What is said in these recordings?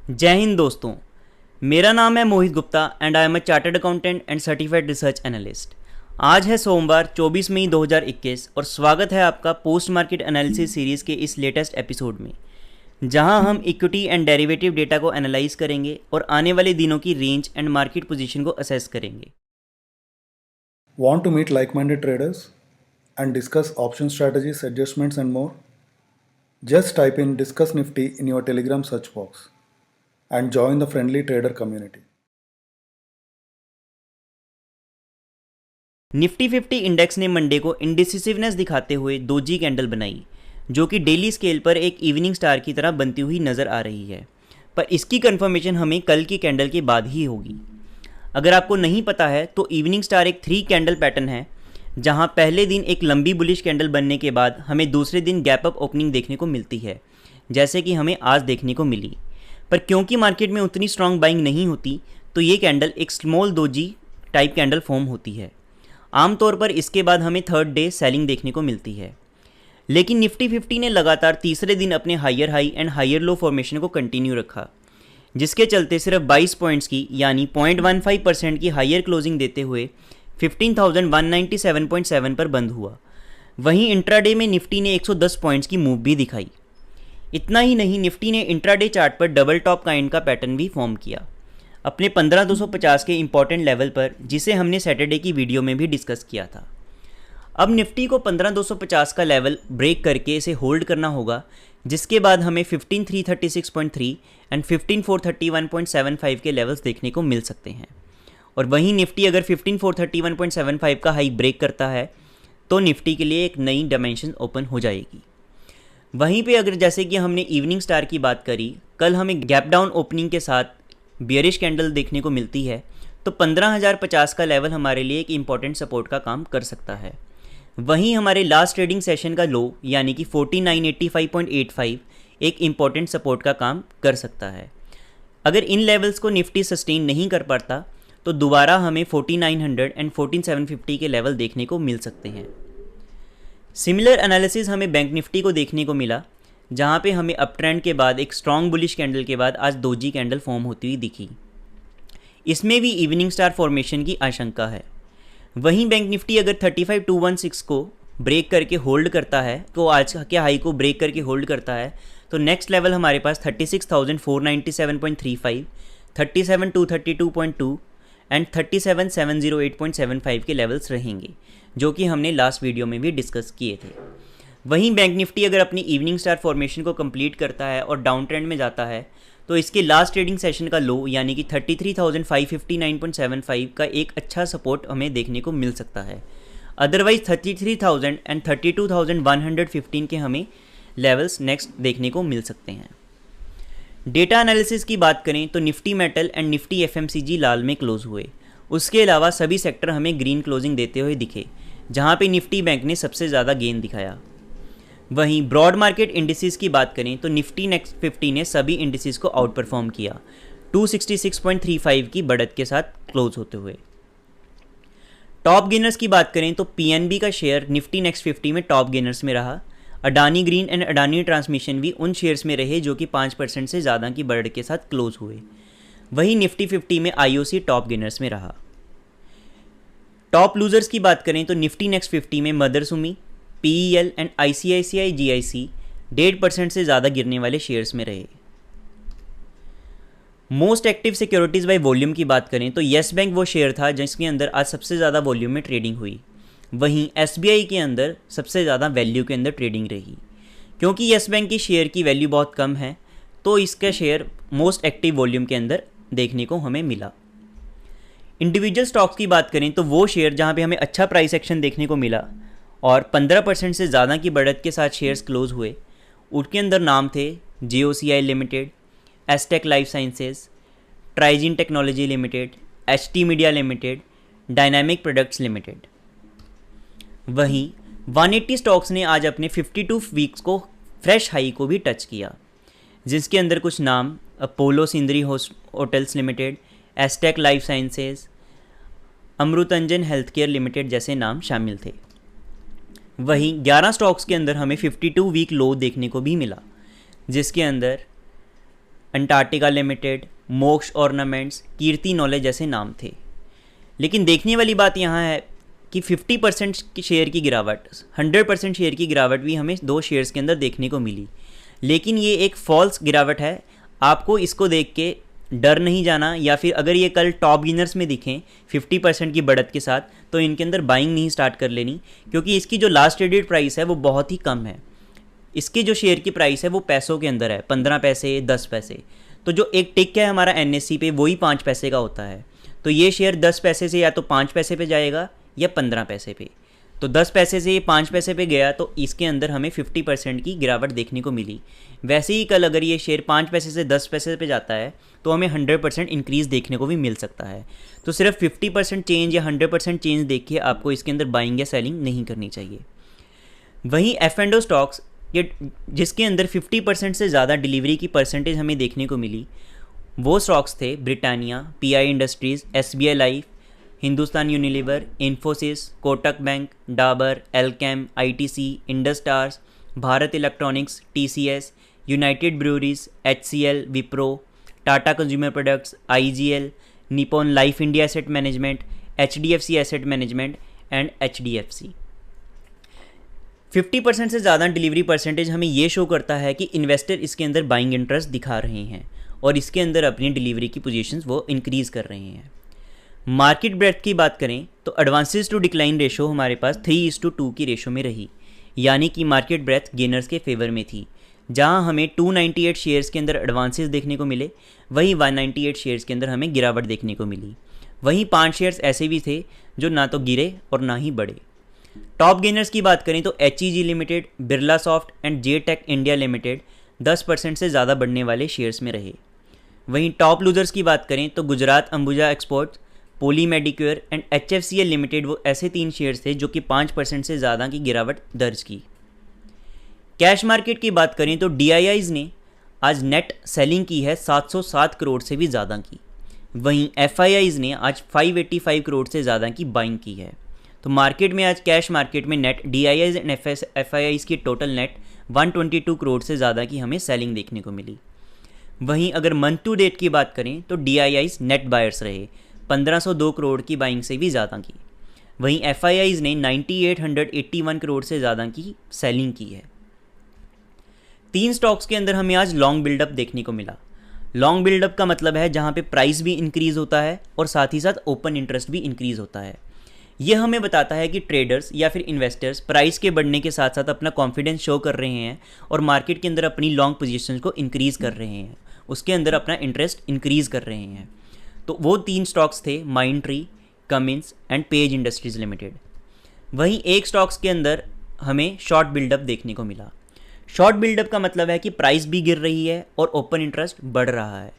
जय हिंद दोस्तों। मेरा नाम है Mohit Gupta and I am a chartered accountant and certified research analyst. आज है सोमवार 24 मई 2021 और स्वागत है आपका पोस्ट मार्केट एनालिसिस सीरीज़ के इस लेटेस्ट एपिसोड में, जहां हम इक्विटी एंड डेरिवेटिव डेटा को एनालाइज करेंगे और आने वाले दिनों की रेंज एंड मार्केट पोजीशन को असेस करेंगे। Want to meet like-minded traders and discuss option strategies, adjustments and more? Just type in Discuss Nifty in your Telegram search box and join the friendly trader community. Nifty 50 index ने Monday को इंडिसिसिवनेस दिखाते हुए doji candle बनाई, जो कि daily scale पर एक evening star की तरह बनती हुई नज़र आ रही है, पर इसकी कंफर्मेशन हमें कल की कैंडल के बाद ही होगी। अगर आपको नहीं पता है तो इवनिंग स्टार एक 3 कैंडल पैटर्न है, जहां पहले दिन एक लंबी बुलिश कैंडल बनने के बाद हमें दूसरे दिन गैप अप ओपनिंग देखने को मिलती है, जैसे कि हमें आज देखने को मिली। पर क्योंकि मार्केट में उतनी स्ट्रांग बाइंग नहीं होती, तो ये कैंडल एक small doji type candle form होती है। आमतौर पर इसके बाद हमें थर्ड डे सेलिंग देखने को मिलती है, लेकिन निफ्टी 50 ने लगातार तीसरे दिन अपने higher high and higher low formation को कंटिन्यू रखा, जिसके चलते सिर्फ 22 पॉइंट्स की यानी 0.15% की हायर क्लोजिंग देते हुए 15,197.7 पर बंद हुआ। वहीं इंट्राडे में निफ्टी ने 110 पॉइंट्स की मूव भी दिखाई। इतना ही नहीं, निफ्टी ने इंट्राडे चार्ट पर डबल टॉप काइंड का पैटर्न भी फॉर्म किया अपने 15,250 के इंपॉर्टेंट लेवल पर, जिसे हमने सैटरडे की वीडियो में भी डिस्कस किया था। अब निफ्टी को 15,250 का लेवल ब्रेक करके इसे होल्ड करना होगा, जिसके बाद हमें 15,336.3 एंड 15,431.75 के लेवल्स देखने को मिल सकते हैं। और वहीं निफ्टी अगर 15,431.75 का हाई ब्रेक करता है तो निफ्टी के लिए एक नई डायमेंशन ओपन हो जाएगी। वहीं पे अगर जैसे कि हमने इवनिंग स्टार की बात करी, कल हमें गैप डाउन ओपनिंग के साथ बियरिश कैंडल देखने को मिलती है, तो 15,050 का लेवल हमारे लिए एक इम्पॉर्टेंट सपोर्ट का काम कर सकता है। वहीं हमारे लास्ट ट्रेडिंग सेशन का लो यानी कि 4985.85 एक इम्पॉर्टेंट सपोर्ट का काम कर सकता है। अगर इन लेवल्स को निफ्टी सस्टेन नहीं कर पाता तो दोबारा हमें 4900 एंड 14750 के लेवल देखने को मिल सकते हैं। सिमिलर एनालिसिस हमें बैंक निफ्टी को देखने को मिला, जहां पे हमें अप ट्रेंड के बाद एक स्ट्रॉन्ग बुलिश कैंडल के बाद आज दोजी कैंडल फॉर्म होती हुई दिखी। इसमें भी इवनिंग स्टार फॉर्मेशन की आशंका है। वहीं बैंक निफ्टी अगर 35,216 को ब्रेक करके होल्ड करता है, तो आज के हाई को ब्रेक करके होल्ड करता है, तो नेक्स्ट लेवल हमारे पास 36,497.35, 37,232.2 एंड 37,708.75 के लेवल्स रहेंगे, जो कि हमने लास्ट वीडियो में भी डिस्कस किए थे। वहीं बैंक निफ्टी अगर अपनी इवनिंग स्टार फॉर्मेशन को कंप्लीट करता है और डाउन ट्रेंड में जाता है, तो इसके लास्ट ट्रेडिंग सेशन का लो यानी कि 33,559.75 का एक अच्छा सपोर्ट हमें देखने को मिल सकता है। अदरवाइज 33,000 एंड 32,115 के हमें लेवल्स नेक्स्ट देखने को मिल सकते हैं। डेटा एनालिसिस की बात करें तो Nifty metal and Nifty FMCG लाल में क्लोज हुए। उसके अलावा सभी सेक्टर हमें ग्रीन क्लोजिंग देते हुए दिखे, जहां पे निफ्टी बैंक ने सबसे ज़्यादा गेन दिखाया। वहीं ब्रॉड मार्केट इंडिसेस की बात करें तो निफ्टी नेक्स्ट 50 ने सभी इंडिसेस को आउट परफॉर्म किया 266.35 की बढ़त के साथ क्लोज होते हुए। टॉप गेनर्स की बात करें तो पीएनबी का शेयर निफ्टी नेक्स्ट 50 में टॉप गेनर्स में रहा। Adani green and Adani transmission भी उन शेयर्स में रहे जो कि 5% से ज़्यादा की बढ़त के साथ क्लोज हुए। वहीं निफ्टी 50 में आईओसी टॉप गेनर्स में रहा। टॉप लूजर्स की बात करें तो निफ्टी नेक्स्ट 50 में मदरसुमी, पीईएल एंड आईसीआईसीआई जीआईसी 1.5% से ज़्यादा गिरने वाले शेयर्स में रहे। Most active securities by volume की बात करें तो येस बैंक वो शेयर था जिसके अंदर आज सबसे ज़्यादा वॉल्यूम में ट्रेडिंग हुई। वहीं एसबीआई के अंदर सबसे ज़्यादा वैल्यू के अंदर ट्रेडिंग रही। क्योंकि येस बैंक की शेयर की वैल्यू बहुत कम है, तो इसका शेयर मोस्ट एक्टिव वॉल्यूम के अंदर देखने को हमें मिला। इंडिविजुअल स्टॉक्स की बात करें तो वो शेयर जहाँ पे हमें अच्छा प्राइस एक्शन देखने को मिला और 15% से ज़्यादा की बढ़त के साथ शेयर्स क्लोज हुए, उनके अंदर नाम थे JOCI limited, Astec life sciences, Trigyn technology limited, HT media limited, dynamic products limited. वहीं 180 स्टॉक्स ने आज अपने 52 वीक्स को फ्रेश हाई को भी टच किया, जिसके अंदर कुछ नाम Apollo Sindoori hotels limited, Astec life sciences, Amrutanjan health care limited जैसे नाम शामिल थे। वहीं 11 स्टॉक्स के अंदर हमें 52 वीक लो देखने को भी मिला, जिसके अंदर अंटार्कटिका लिमिटेड, मोक्ष ऑर्नामेंट्स, कीर्ति नॉलेज जैसे नाम थे। लेकिन देखने वाली बात यहाँ है कि 50% की शेयर की गिरावट, 100% शेयर की गिरावट भी हमें 2 शेयर्स के अंदर देखने को मिली। लेकिन ये एक फॉल्स गिरावट है। आपको इसको देख के डर नहीं जाना, या फिर अगर ये कल टॉप गेनर्स में दिखें 50% की बढ़त के साथ, तो इनके अंदर बाइंग नहीं स्टार्ट कर लेनी, क्योंकि इसकी जो लास्ट ट्रेडेड प्राइस है वो बहुत ही कम है। इसकी जो शेयर की प्राइस है वो पैसों के अंदर है, 15 पैसे, 10 पैसे। तो जो एक टिक है हमारा NSE पे वही 5 पैसे का होता है। तो ये शेयर 10 पैसे से या तो 5 पैसे पे जाएगा या 15 पैसे पे। तो 10 पैसे से ये 5 पैसे पे गया तो इसके अंदर हमें 50% की गिरावट देखने को मिली। वैसे ही कल अगर ये शेयर 5 पैसे से 10 पैसे पे जाता है तो हमें 100% इंक्रीज़ देखने को भी मिल सकता है। तो सिर्फ 50% चेंज या 100% चेंज देख के आपको इसके अंदर बाइंग या सेलिंग नहीं करनी चाहिए। वहीं F&O स्टॉक्स ये जिसके अंदर 50% से ज़्यादा डिलीवरी की परसेंटेज हमें देखने को मिली, वो स्टॉक्स थे Britannia, PI industries, SBI life, Hindustan Unilever, Infosys, Kotak bank, Dabur, Alkem, ITC, Indus towers, Bharat electronics, TCS, United breweries, HCL, Wipro, Tata consumer products, IGL, Nippon life India asset management, HDFC asset management and HDFC। 50% से ज़्यादा delivery percentage हमें ये show करता है कि investor इसके अंदर buying interest दिखा रहे हैं और इसके अंदर अपनी डिलीवरी की पोजीशंस वो इंक्रीज़ कर रहे हैं। मार्केट ब्रेथ की बात करें तो एडवांसेस टू डिक्लाइन रेशो हमारे पास 3:2 की रेशो में रही, यानी कि मार्केट ब्रेथ गेनर्स के फेवर में थी। जहां हमें 298 शेयर्स के अंदर एडवांसेस देखने को मिले, वहीं 198 शेयर्स के अंदर हमें गिरावट देखने को मिली। वहीं 5 शेयर्स ऐसे भी थे जो ना तो गिरे और ना ही बढ़े। टॉप गेनर्स की बात करें तो HEG limited, Birla soft and JTech India limited 10% से ज़्यादा बढ़ने वाले शेयर्स में रहे। वहीं टॉप लूजर्स की बात करें तो Gujarat Ambuja exports, Poly Medicure and HFCL limited वो ऐसे 3 शेयर्स थे जो कि 5% से ज़्यादा की गिरावट दर्ज की। कैश मार्केट की बात करें तो DIIs ने आज नेट सेलिंग की है 707 करोड़ से भी ज़्यादा की। वहीं FIIs ने आज 585 करोड़ से ज़्यादा की बाइंग की है। तो मार्केट में आज कैश मार्केट में नेट DIIs एंड FIIs की टोटल नेट 122 करोड़ से ज़्यादा की हमें सेलिंग देखने को मिली। वहीं अगर मंथ टू डेट की बात करें तो DIIs नेट बायर्स रहे, 1502 करोड़ की बाइंग से भी ज़्यादा की। वहीं FIIs ने 9881 करोड़ से ज़्यादा की सेलिंग की है। 3 स्टॉक्स के अंदर हमें आज लॉन्ग बिल्डअप देखने को मिला। लॉन्ग बिल्डअप का मतलब है जहां पे प्राइस भी इंक्रीज़ होता है और साथ ही साथ ओपन इंटरेस्ट भी इंक्रीज़ होता है। यह हमें बताता है कि ट्रेडर्स या फिर इन्वेस्टर्स प्राइस के बढ़ने के साथ साथ अपना कॉन्फिडेंस शो कर रहे हैं और मार्केट के अंदर अपनी लॉन्ग पोजीशंस को इंक्रीज़ कर रहे हैं, उसके अंदर अपना इंटरेस्ट इंक्रीज़ कर रहे हैं। तो वो 3 स्टॉक्स थे, Mindtree, Cummins and page industries limited. वहीं एक स्टॉक्स के अंदर हमें शॉर्ट बिल्डअप देखने को मिला। शॉर्ट बिल्डअप का मतलब है कि प्राइस भी गिर रही है और ओपन इंटरेस्ट बढ़ रहा है।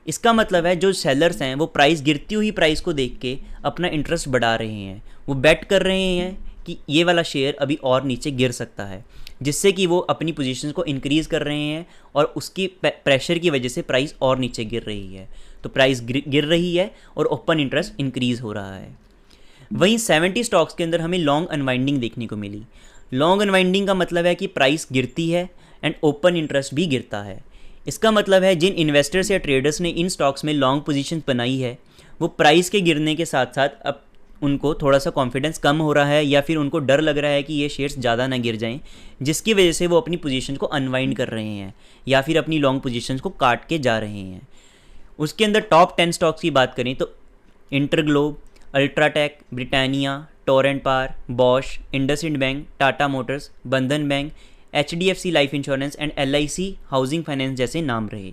इसका मतलब है जो सेलर्स हैं वो प्राइस गिरती हुई प्राइस को देख के अपना इंटरेस्ट बढ़ा रहे हैं, वो बेट कर रहे हैं कि ये वाला शेयर अभी और नीचे गिर सकता है, जिससे कि वो अपनी पोजीशंस को इंक्रीज़ कर रहे हैं और उसकी प्रेशर की वजह से प्राइस और नीचे गिर रही है। तो प्राइस गिर रही है और ओपन इंटरेस्ट इंक्रीज़ हो रहा है। वहीं 70 स्टॉक्स के अंदर हमें लॉन्ग अनवाइंडिंग देखने को मिली। लॉन्ग अनवाइंडिंग का मतलब है कि प्राइस गिरती है एंड ओपन इंटरेस्ट भी गिरता है। इसका मतलब है जिन इन्वेस्टर्स या ट्रेडर्स ने इन स्टॉक्स में लॉन्ग पोजीशन बनाई है वो प्राइस के गिरने के साथ साथ अब उनको थोड़ा सा कॉन्फिडेंस कम हो रहा है या फिर उनको डर लग रहा है कि ये शेयर्स ज़्यादा ना गिर जाएं, जिसकी वजह से वो अपनी पोजीशन को अनवाइंड कर रहे हैं या फिर अपनी लॉन्ग पोजीशन को काट के जा रहे हैं। उसके अंदर टॉप 10 स्टॉक्स की बात करें तो InterGlobe, UltraTech, Britannia, Torrent power, Bosch, IndusInd bank, Tata Motors, Bandhan bank, HDFC life insurance and LIC housing finance जैसे नाम रहे।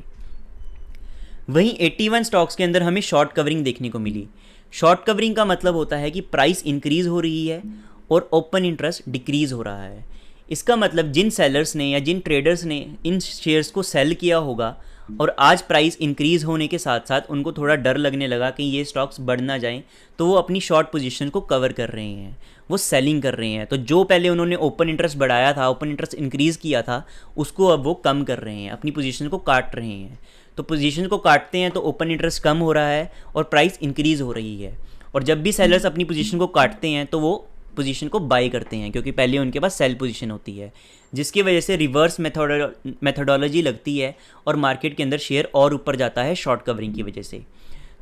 वहीं 81 स्टॉक्स के अंदर हमें शॉर्ट कवरिंग देखने को मिली। शॉर्ट कवरिंग का मतलब होता है कि प्राइस इंक्रीज़ हो रही है और ओपन इंटरेस्ट डिक्रीज़ हो रहा है। इसका मतलब जिन सेलर्स ने या जिन ट्रेडर्स ने इन शेयर्स को सेल किया होगा और आज प्राइस इंक्रीज़ होने के साथ साथ उनको थोड़ा डर लगने लगा कि ये स्टॉक्स बढ़ ना जाएं, तो वो अपनी शॉर्ट पोजीशन को कवर कर रहे हैं, वो सेलिंग कर रहे हैं। तो जो पहले उन्होंने ओपन इंटरेस्ट बढ़ाया था, ओपन इंटरेस्ट इंक्रीज़ किया था, उसको अब वो कम कर रहे हैं, अपनी पोजीशन को काट रहे हैं। तो पोजीशन को काटते हैं तो ओपन इंटरेस्ट कम हो रहा है और प्राइस इंक्रीज़ हो रही है। और जब भी सेलर्स अपनी पोजीशन को काटते हैं तो वो पोजीशन को बाय करते हैं, क्योंकि पहले उनके पास सेल पोजीशन होती है, जिसकी वजह से रिवर्स मेथोडोलॉजी लगती है और मार्केट के अंदर शेयर और ऊपर जाता है शॉर्ट कवरिंग की वजह से।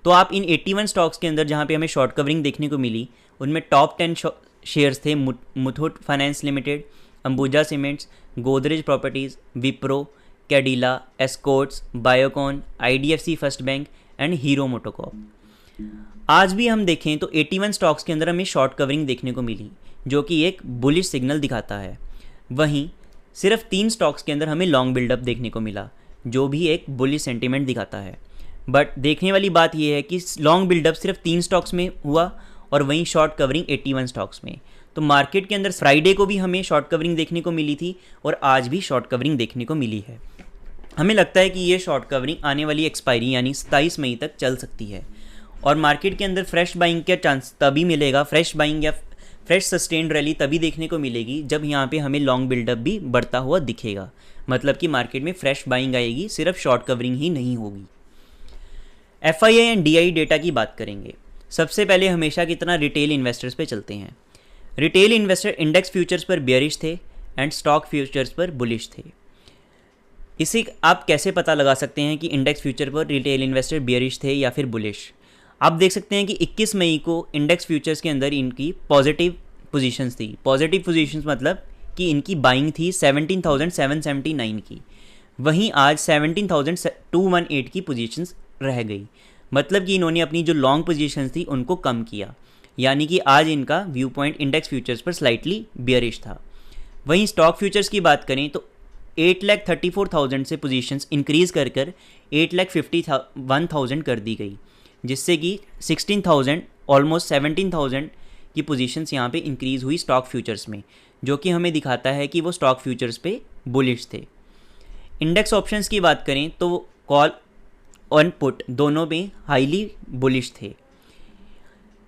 तो आप इन 81 स्टॉक्स के अंदर जहाँ पे हमें शॉर्ट कवरिंग देखने को मिली, उनमें टॉप 10 शेयर्स थे Muthoot finance limited, Ambuja cements, Godrej properties, Wipro, Cadila, Escorts, Biocon, IDFC first bank and hero MotoCorp. आज भी हम देखें तो 81 स्टॉक्स के अंदर हमें शॉर्ट कवरिंग देखने को मिली, जो कि एक बुलिश सिग्नल दिखाता है। वहीं सिर्फ 3 स्टॉक्स के अंदर हमें लॉन्ग बिल्डअप देखने को मिला, जो भी एक बुलिश सेंटीमेंट दिखाता है। बट देखने वाली बात यह है कि लॉन्ग बिल्डअप सिर्फ 3 स्टॉक्स में हुआ और वहीं शॉर्ट कवरिंग 81 स्टॉक्स में। तो मार्केट के अंदर फ्राइडे को भी हमें शॉर्ट कवरिंग देखने को मिली थी और आज भी शॉर्ट कवरिंग देखने को मिली है। हमें लगता है कि ये शॉर्ट कवरिंग आने वाली एक्सपायरी यानी 27 मई तक चल सकती है और मार्केट के अंदर फ्रेश बाइंग का चांस तभी मिलेगा, फ्रेश बाइंग या फ्रेश सस्टेन्ड रैली तभी देखने को मिलेगी जब यहाँ पे हमें लॉन्ग बिल्डअप भी बढ़ता हुआ दिखेगा। मतलब कि मार्केट में फ्रेश बाइंग आएगी, सिर्फ शॉर्ट कवरिंग ही नहीं होगी। FII एंड DI डेटा की बात करेंगे। सबसे पहले हमेशा की तरह रिटेल इन्वेस्टर्स पे चलते हैं। रिटेल इन्वेस्टर इंडेक्स फ्यूचर्स पर बेयरिश थे एंड स्टॉक फ्यूचर्स पर बुलिश थे। इसे आप कैसे पता लगा सकते हैं कि इंडेक्स फ्यूचर पर रिटेल इन्वेस्टर बेयरिश थे या फिर बुलिश? आप देख सकते हैं कि 21 मई को इंडेक्स फ्यूचर्स के अंदर इनकी पॉजिटिव पोजीशंस थी। पॉजिटिव पोजीशंस मतलब कि इनकी बाइंग थी 17,779 की, वहीं आज 17,218 की पोजीशंस रह गई। मतलब कि इन्होंने अपनी जो लॉन्ग पोजीशंस थी उनको कम किया, यानी कि आज इनका व्यू पॉइंट इंडेक्स फ्यूचर्स पर स्लाइटली बेयरिश था। वहीं स्टॉक फ्यूचर्स की बात करें तो 8,34,000 से पोजीशंस इंक्रीज़ कर 8,51,000 कर दी गई, जिससे कि 16,000 ऑलमोस्ट 17,000 की पोजीशंस यहाँ पे इंक्रीज़ हुई स्टॉक फ्यूचर्स में, जो कि हमें दिखाता है कि वो स्टॉक फ्यूचर्स पे बुलिश थे। इंडेक्स ऑप्शंस की बात करें तो कॉल और पुट दोनों में हाईली बुलिश थे।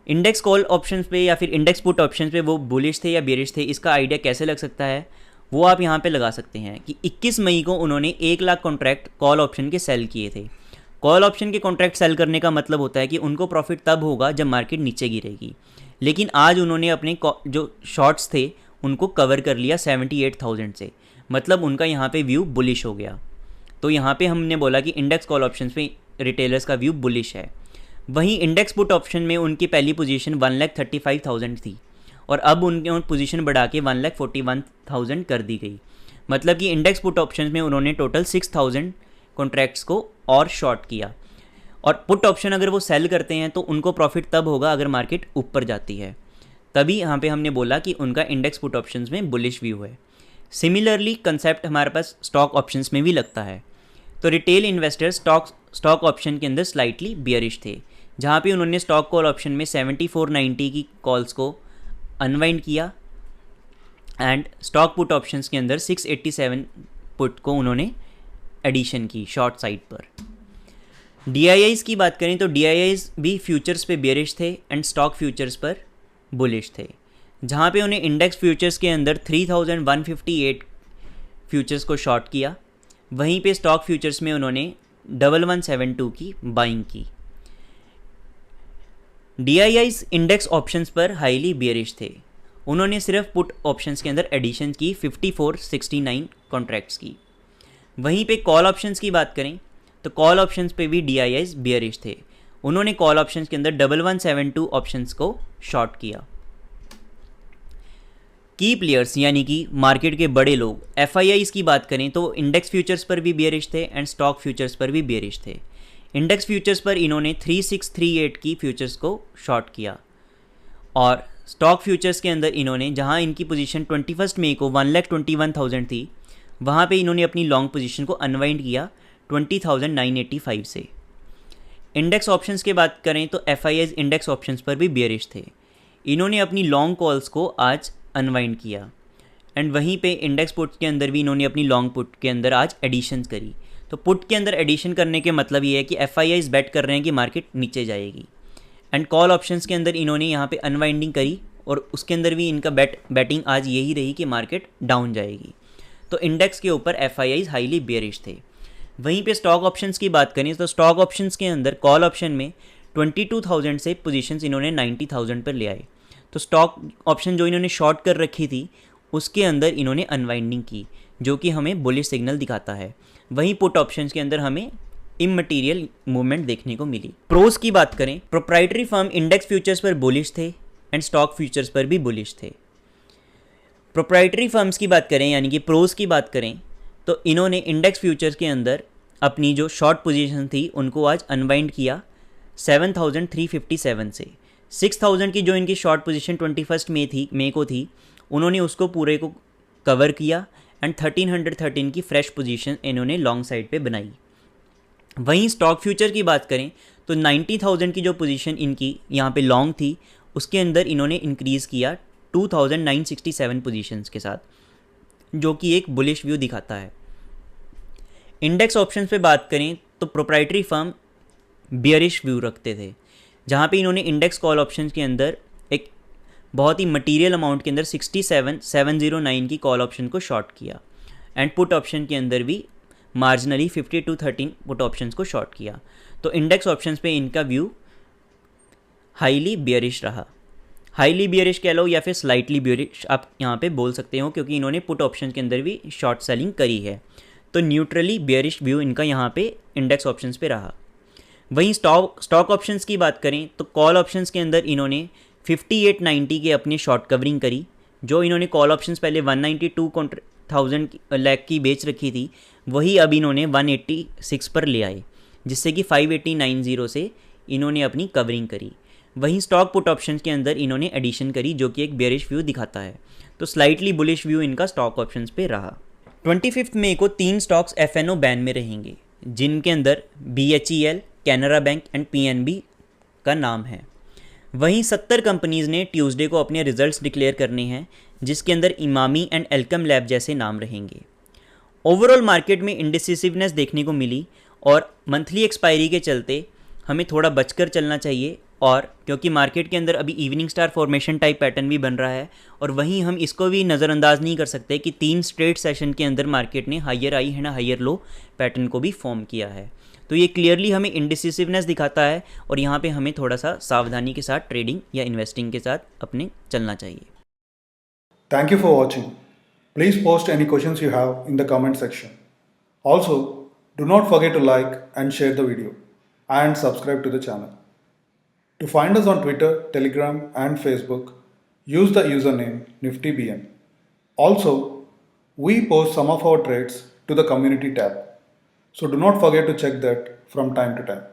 इंडेक्स कॉल ऑप्शंस पे या फिर इंडेक्स पुट ऑप्शंस पे वो बुलिश थे या बेरिश थे, इसका आइडिया कैसे लग सकता है वो आप यहाँ पे लगा सकते हैं कि 21 मई को उन्होंने 1 लाख कॉन्ट्रैक्ट कॉल ऑप्शन के सेल किए थे। कॉल ऑप्शन के कॉन्ट्रैक्ट सेल करने का मतलब होता है कि उनको प्रॉफिट तब होगा जब मार्केट नीचे गिरेगी, लेकिन आज उन्होंने अपने जो शॉर्ट्स थे उनको कवर कर लिया 78,000 से, मतलब उनका यहाँ पे व्यू बुलिश हो गया। तो यहाँ पे हमने बोला कि इंडेक्स कॉल ऑप्शन पे रिटेलर्स का व्यू बुलिश है। वहीं इंडेक्स पुट ऑप्शन में उनकी पहली पोजीशन 1,35,000 थी और अब उनकी पोजीशन बढ़ा के 1,41,000 कर दी गई। मतलब कि इंडेक्स पुट ऑप्शन में उन्होंने टोटल 6,000 कॉन्ट्रैक्ट्स को और शॉर्ट किया। और पुट ऑप्शन अगर वो सेल करते हैं तो उनको प्रॉफिट तब होगा अगर मार्केट ऊपर जाती है, तभी यहाँ पे हमने बोला कि उनका इंडेक्स पुट ऑप्शंस में बुलिश व्यू है। सिमिलरली कंसेप्ट हमारे पास स्टॉक ऑप्शंस में भी लगता है। तो रिटेल इन्वेस्टर स्टॉक ऑप्शन के अंदर स्लाइटली बियरिश थे, जहाँ पे उन्होंने स्टॉक कॉल ऑप्शन में 7490 की कॉल्स को अनवाइंड किया एंड स्टॉक पुट ऑप्शंस के अंदर 687 पुट को उन्होंने एडिशन की शॉर्ट साइड पर। DIIs की बात करें तो DIIs भी फ्यूचर्स पे बेरिश थे एंड स्टॉक फ्यूचर्स पर बुलिश थे, जहाँ पे उन्हें इंडेक्स फ्यूचर्स के अंदर 3,158 फ्यूचर्स को शॉर्ट किया, वहीं पे स्टॉक फ्यूचर्स में उन्होंने 1172 की बाइंग की। DIIs इंडेक्स ऑप्शंस पर हाईली बेयरिश थे। उन्होंने सिर्फ पुट ऑप्शंस के अंदर एडिशन की 5469 कॉन्ट्रैक्ट्स की। वहीं पे कॉल ऑप्शंस की बात करें तो कॉल ऑप्शंस पे भी DIIs बेयरिश थे। उन्होंने कॉल ऑप्शंस के अंदर 1172 ऑप्शंस को शॉर्ट किया। की प्लेयर्स यानी कि मार्केट के बड़े लोग FIIs की बात करें तो इंडेक्स फ्यूचर्स पर भी बेयरिश थे एंड स्टॉक फ्यूचर्स पर भी बेयरिश थे। इंडेक्स फ्यूचर्स पर इन्होंने 3638 की फ्यूचर्स को शॉर्ट किया और स्टॉक फ्यूचर्स के अंदर इन्होंने, जहां इनकी पोजीशन 21 मई को 1,21,000 थी, वहां पे इन्होंने अपनी लॉन्ग पोजीशन को अनवाइंड किया 20,985 से। इंडेक्स ऑप्शंस की बात करें तो FIIs इंडेक्स ऑप्शंस पर भी बेयरिश थे। इन्होंने अपनी लॉन्ग कॉल्स को आज अनवाइंड किया एंड वहीं पे इंडेक्स पुट के अंदर भी इन्होंने अपनी लॉन्ग पुट के अंदर आज एडिशंस करी। तो पुट के अंदर एडिशन करने के मतलब ये है कि FIIs बेट कर रहे हैं कि मार्केट नीचे जाएगी एंड कॉल ऑप्शंस के अंदर इन्होंने यहाँ पे अनवाइंडिंग करी और उसके अंदर भी इनका बैटिंग आज यही रही कि मार्केट डाउन जाएगी। तो इंडेक्स के ऊपर FIIs हाईली बेयरिश थे। वहीं पे स्टॉक ऑप्शंस की बात करें तो स्टॉक ऑप्शंस के अंदर कॉल ऑप्शन में 22,000 से पोजीशंस इन्होंने 90,000 पर ले आए। तो स्टॉक ऑप्शन जो इन्होंने शॉर्ट कर रखी थी उसके अंदर इन्होंने अनवाइंडिंग की, जो कि हमें बुलिश सिग्नल दिखाता है। वहीं पुट ऑप्शंस के अंदर हमें इमटेरियल मूवमेंट देखने को मिली। प्रोस की बात करें, प्रोप्राइटरी फर्म इंडेक्स फ्यूचर्स पर बुलिश थे एंड स्टॉक फ्यूचर्स पर भी बुलिश थे। प्रोप्राइटरी फर्म्स की बात करें यानी कि प्रोस की बात करें तो इन्होंने इंडेक्स फ्यूचर्स के अंदर अपनी जो शॉर्ट पोजीशन थी उनको आज अनवाइंड किया 7357 से। 6000 की जो इनकी शॉर्ट पोजीशन 21 मई को थी उन्होंने उसको पूरे को कवर किया एंड 1313 की फ्रेश पोजीशन इन्होंने लॉन्ग साइड पे बनाई। वहीं स्टॉक फ्यूचर की बात करें तो 90,000 की जो पोजीशन इनकी यहाँ पे लॉन्ग थी उसके अंदर इन्होंने इंक्रीज़ किया 2967 पोजीशंस के साथ, जो कि एक बुलिश व्यू दिखाता है। इंडेक्स ऑप्शंस पे बात करें तो प्रोप्राइटरी फर्म बियरिश व्यू रखते थे, जहाँ पे इन्होंने इंडेक्स कॉल ऑप्शंस के अंदर एक बहुत ही मटीरियल अमाउंट के अंदर 67,709 की कॉल ऑप्शन को शॉर्ट किया एंड पुट ऑप्शन के अंदर भी मार्जिनली 5213 पुट ऑप्शंस को शॉर्ट किया। तो इंडेक्स ऑप्शंस पे इनका व्यू हाईली बियरिश रहा। हाईली बियरिश कह लो या फिर स्लाइटली बियरिश आप यहाँ पे बोल सकते हो, क्योंकि इन्होंने पुट ऑप्शन के अंदर भी शॉर्ट सेलिंग करी है। तो न्यूट्रली बियरिश व्यू इनका यहाँ पे इंडेक्स ऑप्शंस पे रहा। वहीं स्टॉक ऑप्शंस की बात करें तो कॉल ऑप्शंस के अंदर इन्होंने 5890 के अपने शॉर्ट कवरिंग करी। जो इन्होंने कॉल ऑप्शंस पहले 192,000 लाख की बेच रखी थी वही अब इन्होंने 186 पर ले आए, जिससे कि 5890 से इन्होंने अपनी कवरिंग करी। वहीं स्टॉक पुट ऑप्शंस के अंदर इन्होंने एडिशन करी, जो कि एक बेयरिश व्यू दिखाता है। तो स्लाइटली बुलिश व्यू इनका स्टॉक ऑप्शंस पे रहा। 25 मई को 3 स्टॉक्स FNO बैन में रहेंगे, जिनके अंदर BHEL, Canara bank and PNB का नाम है। वहीं 70 कंपनीज़ ने ट्यूसडे को अपने रिजल्ट्स डिक्लेयर करने हैं, जिसके अंदर इमामी एंड एल्कम लैब जैसे नाम रहेंगे। ओवरऑल मार्केट में इंडिसिसिवनेस देखने को मिली और मंथली एक्सपायरी के चलते हमें थोड़ा बचकर चलना चाहिए, और क्योंकि मार्केट के अंदर अभी evening star formation type pattern भी बन रहा है, और वहीं हम इसको भी नज़रअंदाज नहीं कर सकते कि 3 स्ट्रेट सेशन के अंदर मार्केट ने हायर आई है ना हायर लो पैटर्न को भी फॉर्म किया है। तो ये क्लियरली हमें इंडिसिसिवनेस दिखाता है और यहाँ पे हमें थोड़ा सा सावधानी के साथ ट्रेडिंग या इन्वेस्टिंग के साथ अपने चलना चाहिए। Thank you for watching. Please post any questions you have in the comment section. Also, do not forget to like and share the video and subscribe to the channel. To find us on Twitter, Telegram, and Facebook, use the username NiftyBN. Also, we post some of our trades to the community tab, so do not forget to check that from time to time.